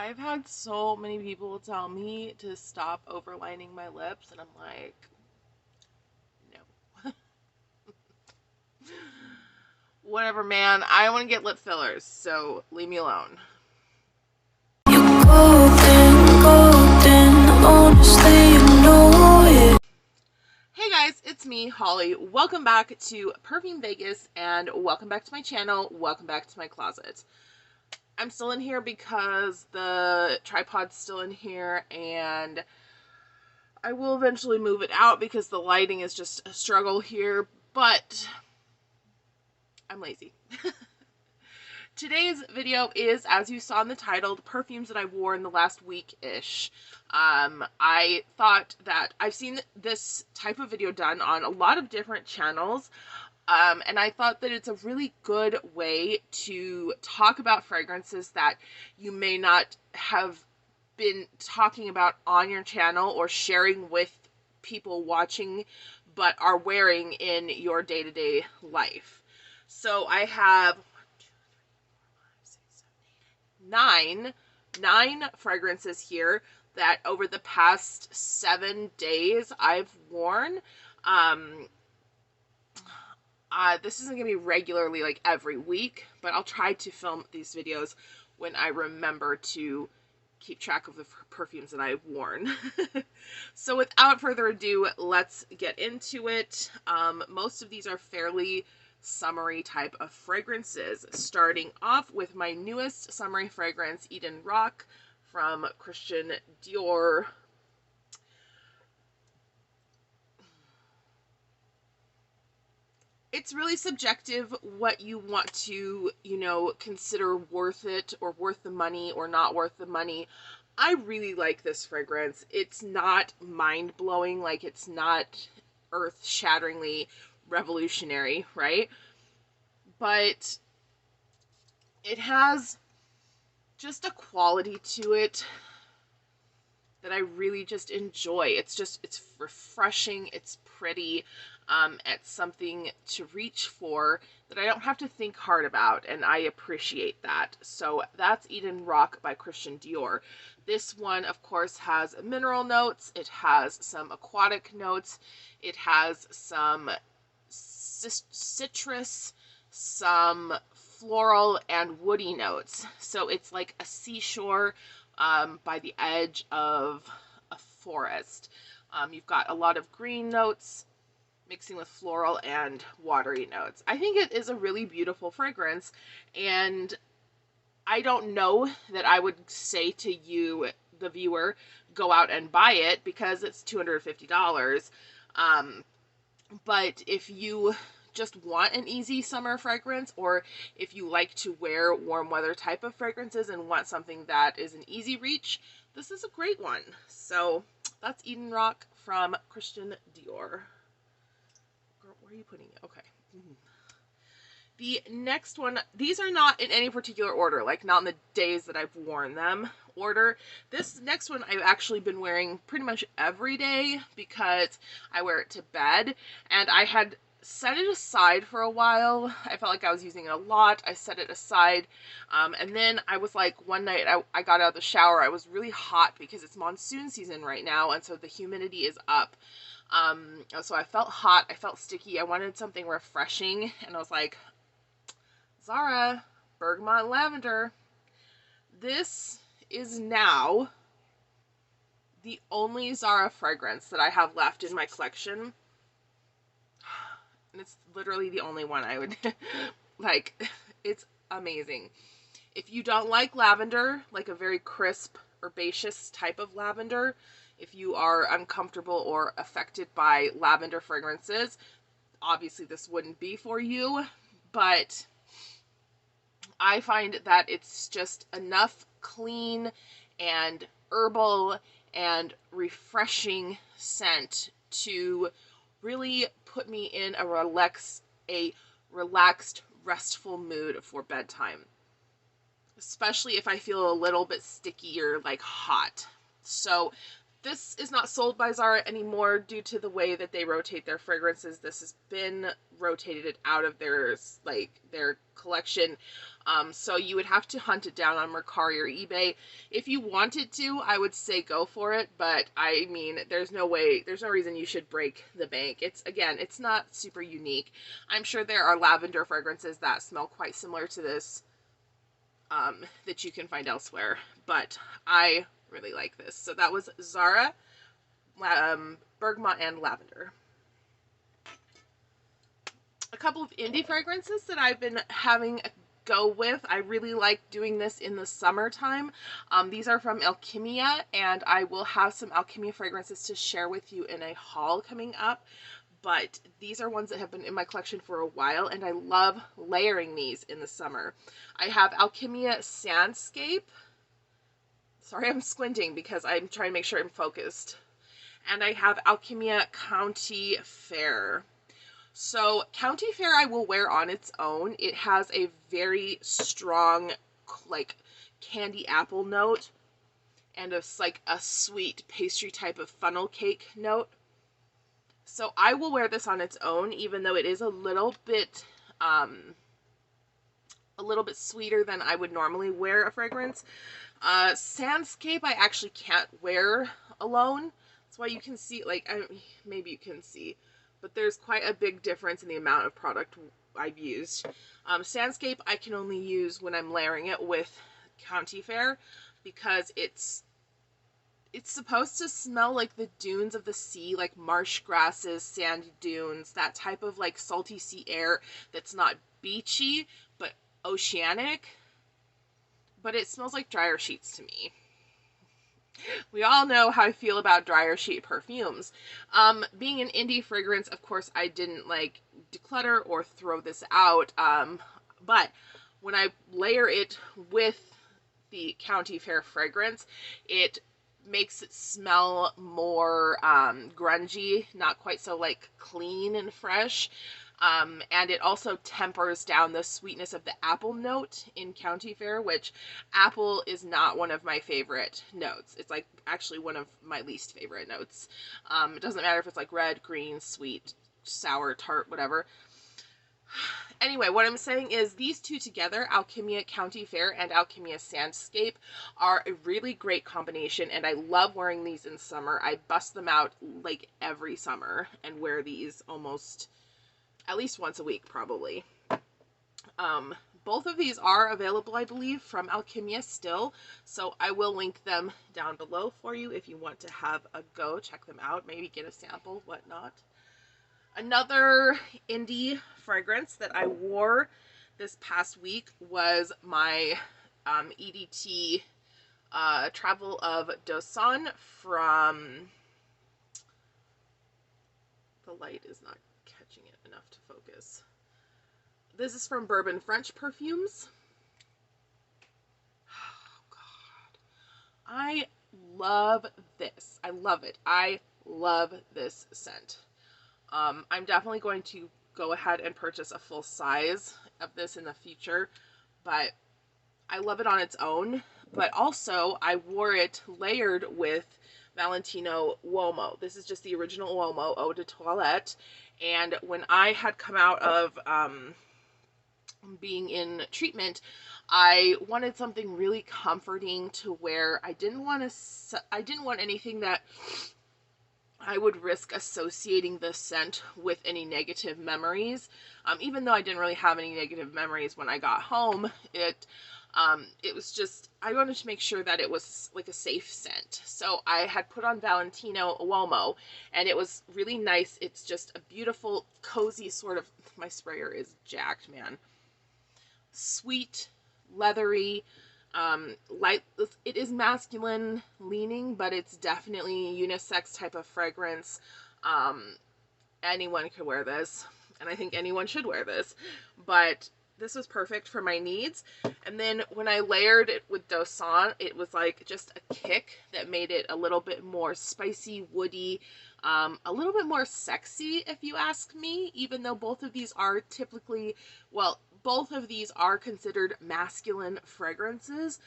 I've had so many people tell me to stop overlining my lips, and I'm like, no. Whatever, man. I want to get lip fillers, so leave me alone. You're golden, honestly, you know it. Hey guys, it's me, Holly. Welcome back to Perfume Vegas, and welcome back to my channel. Welcome back to my closet. I'm still in here because the tripod's still in here, and I will eventually move it out because the lighting is just a struggle here, but I'm lazy. Today's video is, as you saw in the title, the perfumes that I wore in the last week-ish. I thought that I've seen this type of video done on a lot of different channels, and I thought that it's a really good way to talk about fragrances that you may not have been talking about on your channel or sharing with people watching, but are wearing in your day-to-day life. So I have nine fragrances here that over the past 7 days I've worn. This isn't gonna be regularly, like every week, but I'll try to film these videos when I remember to keep track of the perfumes that I've worn. So without further ado, let's get into it. Most of these are fairly summery type of fragrances, starting off with my newest summery fragrance, Eden-Roc from Christian Dior. It's really subjective what you want to, consider worth it or worth the money or not worth the money. I really like this fragrance. It's not mind-blowing, like it's not earth-shatteringly revolutionary, right? But it has just a quality to it that I really just enjoy. It's refreshing, it's pretty, it's something to reach for that I don't have to think hard about, and I appreciate that. So that's Eden-Roc by Christian Dior. This one, of course, has mineral notes, it has some aquatic notes, it has some citrus, some floral and woody notes. So it's like a seashore by the edge of a forest. You've got a lot of green notes mixing with floral and watery notes. I think it is a really beautiful fragrance, and I don't know that I would say to you, the viewer, go out and buy it because it's $250. But if you just want an easy summer fragrance, or if you like to wear warm weather type of fragrances and want something that is an easy reach, this is a great one. So that's Eden-Roc from Christian Dior. Girl, where are you putting it? Okay. The next one, these are not in any particular order, like not in the days that I've worn them order. This next one I've actually been wearing pretty much every day because I wear it to bed, and I had set it aside for a while. I felt like I was using it a lot. I set it aside, and then I was like, one night I got out of the shower. I was really hot because it's monsoon season right now, and so the humidity is up. So I felt hot, I felt sticky, I wanted something refreshing, and I was like, Zara, Bergamot Lavender. This is now the only Zara fragrance that I have left in my collection. And it's literally the only one I would like. It's amazing. If you don't like lavender, like a very crisp, herbaceous type of lavender, if you are uncomfortable or affected by lavender fragrances, obviously this wouldn't be for you, but I find that it's just enough clean and herbal and refreshing scent to really put me in a relaxed, restful mood for bedtime. Especially if I feel a little bit sticky or like hot. So This is not sold by Zara anymore due to the way that they rotate their fragrances. This has been rotated out of their collection. So you would have to hunt it down on Mercari or eBay. If you wanted to, I would say go for it, but I mean, there's no reason you should break the bank. It's not super unique. I'm sure there are lavender fragrances that smell quite similar to this that you can find elsewhere, but I really like this. So that was Zara, Bergmont, and Lavender. A couple of indie fragrances that I've been having a go with. I really like doing this in the summertime. These are from Alchemia, and I will have some Alchemia fragrances to share with you in a haul coming up. But these are ones that have been in my collection for a while, and I love layering these in the summer. I have Alchemia Sandscape. Sorry, I'm squinting because I'm trying to make sure I'm focused. And I have Alchemia County Fair. So County Fair I will wear on its own. It has a very strong, like, candy apple note and it's like a sweet pastry type of funnel cake note. So I will wear this on its own, even though it is a little bit sweeter than I would normally wear a fragrance. Sandscape I actually can't wear alone. That's why you can see, like, maybe you can see, but there's quite a big difference in the amount of product I've used. Sandscape I can only use when I'm layering it with County Fair, because it's supposed to smell like the dunes of the sea, like marsh grasses, sandy dunes, that type of like salty sea air that's not beachy, but oceanic. But it smells like dryer sheets to me. We all know how I feel about dryer sheet perfumes. Being an indie fragrance, of course, I didn't like declutter or throw this out. But when I layer it with the County Fair fragrance, it makes it smell more grungy, not quite so like clean and fresh. And it also tempers down the sweetness of the apple note in County Fair, which apple is not one of my favorite notes. It's like actually one of my least favorite notes. It doesn't matter if it's like red, green, sweet, sour, tart, whatever. Anyway, what I'm saying is these two together, Alchemia County Fair and Alchemia Sandscape, are a really great combination, and I love wearing these in summer. I bust them out like every summer and wear these almost at least once a week, probably. Both of these are available, I believe, from Alchemia still, so I will link them down below for you if you want to have a go, check them out, maybe get a sample, whatnot. Another indie fragrance that I wore this past week was my EDT Travel of Dosan from... The light is not catching it enough to focus. This is from Bourbon French Perfumes. Oh, God. I love this. I love it. I love this scent. I'm definitely going to go ahead and purchase a full size of this in the future, but I love it on its own. But also, I wore it layered with Valentino Uomo. This is just the original Uomo Eau de Toilette. And when I had come out of being in treatment, I wanted something really comforting to wear. I didn't want anything that I would risk associating the scent with any negative memories. Even though I didn't really have any negative memories when I got home, it was just, I wanted to make sure that it was like a safe scent. So I had put on Valentino Uomo, and it was really nice. It's just a beautiful, cozy sort of, my sprayer is jacked, man. Sweet, leathery, light. It is masculine leaning, but it's definitely unisex type of fragrance. Anyone could wear this, and I think anyone should wear this, but this was perfect for my needs. And then when I layered it with Dosan, it was like just a kick that made it a little bit more spicy, woody, a little bit more sexy, if you ask me, even though both of these are typically, well, both of these are considered masculine fragrances.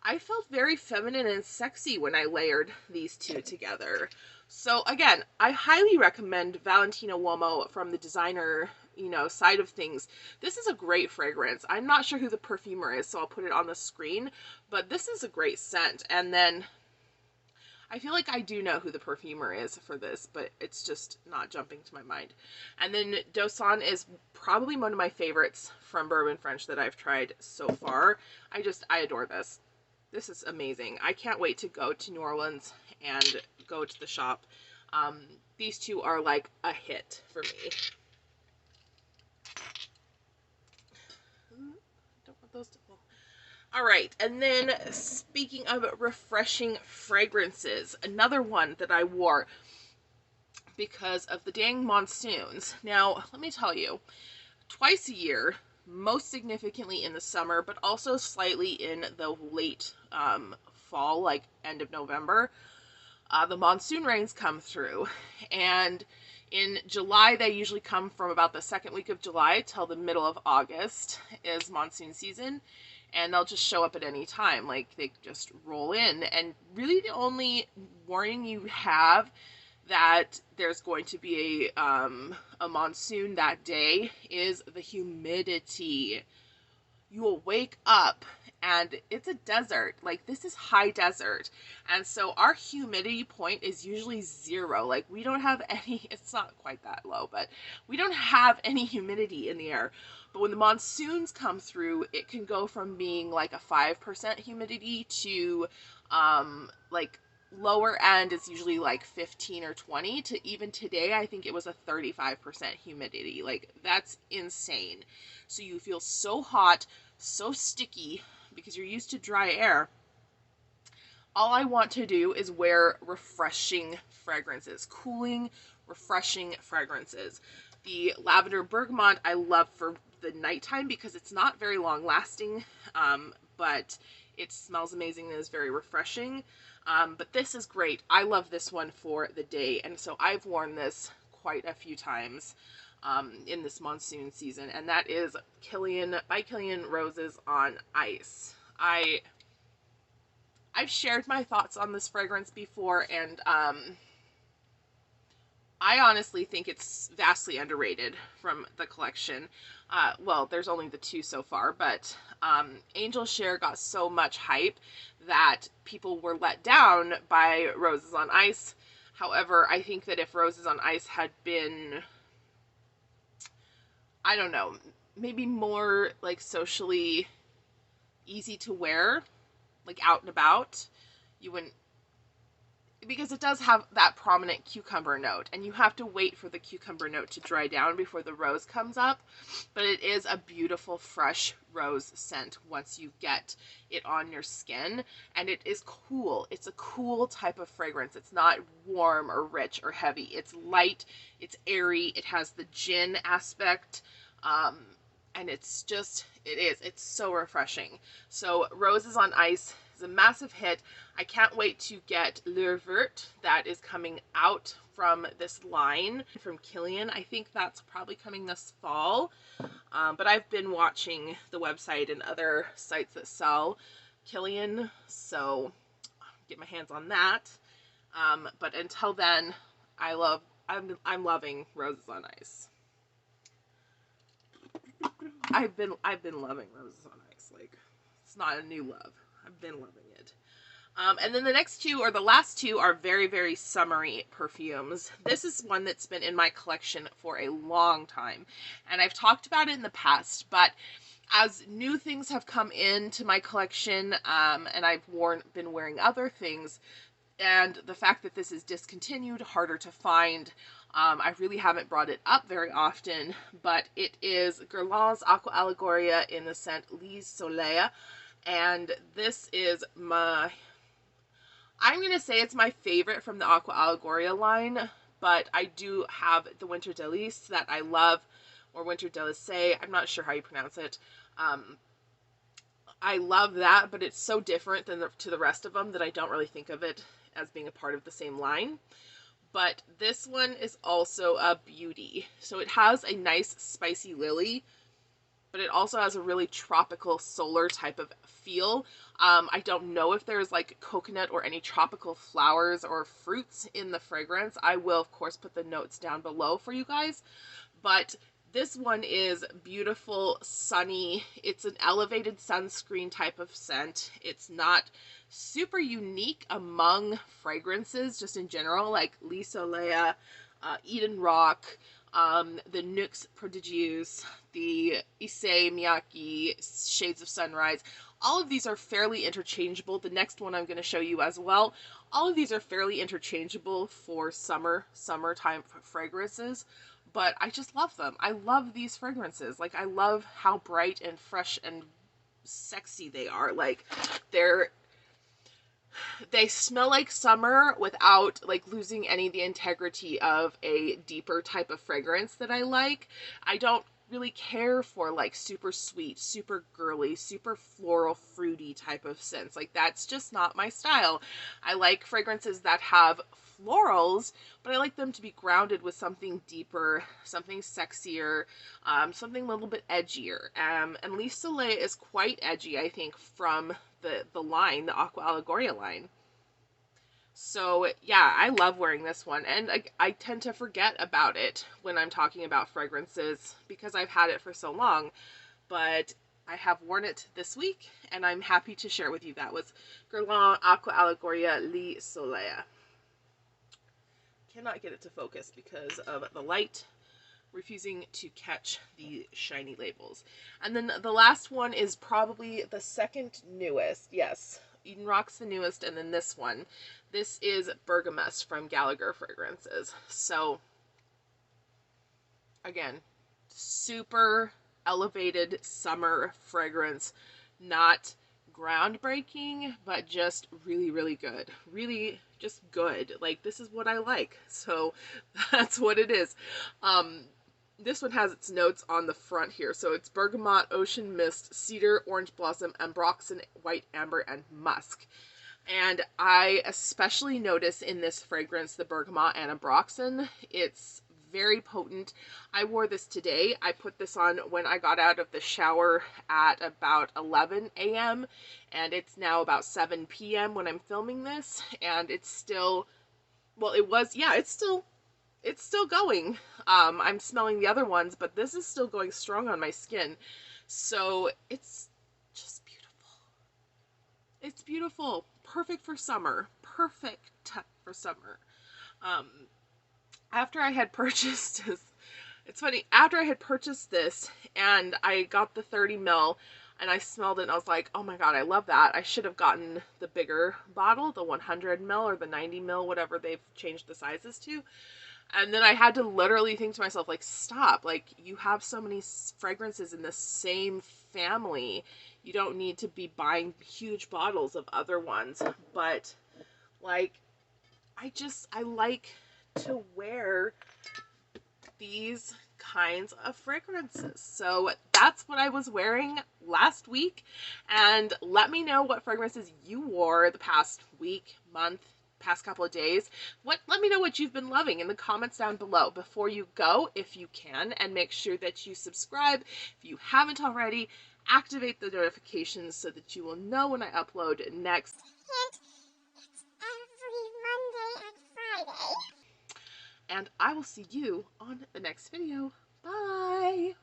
I felt very feminine and sexy when I layered these two together. So again, I highly recommend Valentino Uomo from the designer, side of things. This is a great fragrance. I'm not sure who the perfumer is, so I'll put it on the screen, but this is a great scent. And then I feel like I do know who the perfumer is for this, but it's just not jumping to my mind. And then Dosan is probably one of my favorites from Bourbon French that I've tried so far. I adore this. This is amazing. I can't wait to go to New Orleans and go to the shop. These two are like a hit for me. Don't want those to fall. All right, and then speaking of refreshing fragrances, another one that I wore because of the dang monsoons. Now, let me tell you, twice a year, most significantly in the summer, but also slightly in the late fall, like end of November, the monsoon rains come through. And in July, they usually come from about the second week of July till the middle of August is monsoon season. And they'll just show up at any time. Like, they just roll in. And really the only warning you have that there's going to be a monsoon that day is the humidity. You will wake up and it's a desert. Like, this is high desert. And so our humidity point is usually 0. Like, we don't have any, it's not quite that low, but we don't have any humidity in the air. But when the monsoons come through, it can go from being like a 5% humidity to like lower end is usually like 15 or 20 to even today, I think it was a 35% humidity. Like, that's insane. So you feel so hot, so sticky because you're used to dry air. All I want to do is wear refreshing fragrances, cooling, refreshing fragrances. The Lavender Bergamot I love for the nighttime because it's not very long lasting, but it smells amazing and is very refreshing. But this is great. I love this one for the day, and so I've worn this quite a few times in this monsoon season, and that is by Kilian Roses on Ice. I've shared my thoughts on this fragrance before, and I honestly think it's vastly underrated from the collection. Well, there's only the two so far, but Angel Share got so much hype that people were let down by Roses on Ice. However, I think that if Roses on Ice had been, I don't know, maybe more like socially easy to wear, like out and about, you wouldn't, because it does have that prominent cucumber note, and you have to wait for the cucumber note to dry down before the rose comes up, but it is a beautiful fresh rose scent once you get it on your skin, and it is cool. It's a cool type of fragrance. It's not warm or rich or heavy. It's light, it's airy, it has the gin aspect, and it's so refreshing. So Roses on Ice is a massive hit. I can't wait to get Le Vert that is coming out from this line from Kilian. I think that's probably coming this fall. But I've been watching the website and other sites that sell Kilian, so get my hands on that. But until then, I'm loving Roses on Ice. I've been loving Roses on Ice. Like, it's not a new love. I've been loving it. And then the next two, or the last two, are very, very summery perfumes. This is one that's been in my collection for a long time, and I've talked about it in the past, but as new things have come into my collection, and I've been wearing other things, and the fact that this is discontinued, harder to find, I really haven't brought it up very often, but it is Guerlain's Aqua Allegoria in the scent Les Soleils, and this is I'm going to say it's my favorite from the Aqua Allegoria line, but I do have the Winter Delice that I love, or Winter Delice, I'm not sure how you pronounce it. I love that, but it's so different to the rest of them that I don't really think of it as being a part of the same line. But this one is also a beauty. So it has a nice spicy lily, but it also has a really tropical solar type of feel. I don't know if there's like coconut or any tropical flowers or fruits in the fragrance. I will, of course, put the notes down below for you guys. But this one is beautiful, sunny. It's an elevated sunscreen type of scent. It's not super unique among fragrances, just in general, like Lis Soleil, Eden-Roc, the Nuxe Prodigieuse, the Issei Miyake, Shades of Sunrise. All of these are fairly interchangeable. The next one I'm going to show you as well. All of these are fairly interchangeable for summertime fragrances, but I just love them. I love these fragrances. Like, I love how bright and fresh and sexy they are. Like, they smell like summer without like losing any of the integrity of a deeper type of fragrance that I like. I don't really care for like super sweet, super girly, super floral, fruity type of scents. Like, that's just not my style. I like fragrances that have florals, but I like them to be grounded with something deeper, something sexier, something a little bit edgier. And Lis Soleil is quite edgy, I think, from the line, the Aqua Allegoria line. So yeah, I love wearing this one, and I tend to forget about it when I'm talking about fragrances because I've had it for so long, but I have worn it this week, and I'm happy to share with you. That was Guerlain Aqua Allegoria Lis Soleil. Cannot get it to focus because of the light refusing to catch the shiny labels. And then the last one is probably the second newest. Yes, Eden-Roc's the newest, and then this one. This is Bergamas from Gallagher Fragrances. So, again, super elevated summer fragrance. Not groundbreaking, but just really, really good. Really just good. Like, this is what I like. So, that's what it is. This one has its notes on the front here. So it's bergamot, ocean mist, cedar, orange blossom, ambroxan, white amber, and musk. And I especially notice in this fragrance the bergamot and ambroxan. It's very potent. I wore this today. I put this on when I got out of the shower at about 11 a.m. and it's now about 7 p.m. when I'm filming this, and it's still, well, it was, yeah, it's still going. I'm smelling the other ones, but this is still going strong on my skin. So it's just beautiful. It's beautiful. Perfect for summer. Perfect for summer. After I had purchased this, it's funny, after I had purchased this and I got the 30 ml and I smelled it and I was like, oh my god, I love that. I should have gotten the bigger bottle, the 100 ml or the 90 ml, whatever they've changed the sizes to. And then I had to literally think to myself, like, stop. Like, you have so many fragrances in the same family. You don't need to be buying huge bottles of other ones. But, like, I like to wear these kinds of fragrances. So that's what I was wearing last week. And let me know what fragrances you wore the past week, month, past couple of days. Let me know what you've been loving in the comments down below. Before you go, if you can, and make sure that you subscribe if you haven't already. Activate the notifications so that you will know when I upload next. Hint, it's every Monday and Friday. And I will see you on the next video. Bye!